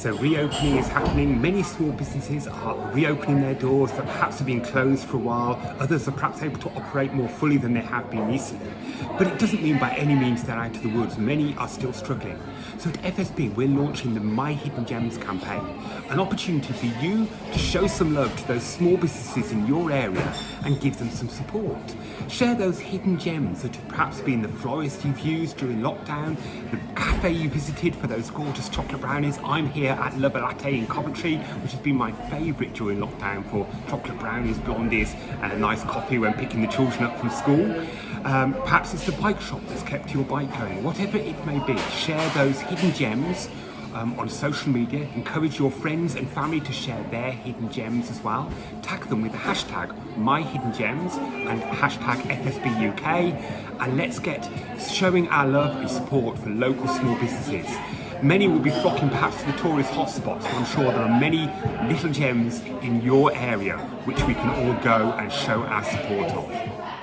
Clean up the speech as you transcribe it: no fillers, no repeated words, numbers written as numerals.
So reopening is happening. Many small businesses are reopening their doors that perhaps have been closed for a while. Others are perhaps able to operate more fully than they have been recently. But it doesn't mean by any means they're out of the woods. Many are still struggling. So at FSB, we're launching the My Hidden Gems campaign, an opportunity for you to show some love to those small businesses in your area and give them some support. Share those hidden gems that have perhaps been the florist you've used during lockdown, the cafe you visited for those gorgeous chocolate brownies. I'm here at Love a Latte in Coventry, which has been my favourite during lockdown for chocolate brownies, blondies and a nice coffee when picking the children up from school. Perhaps it's the bike shop that's kept your bike going. Whatever it may be, share those hidden gems on social media. Encourage your friends and family to share their hidden gems as well. Tag them with the hashtag MyHiddenGems and hashtag FSBUK, and let's get showing our love and support for local small businesses. Many will be flocking perhaps to the tourist hotspots, but I'm sure there are many little gems in your area which we can all go and show our support of.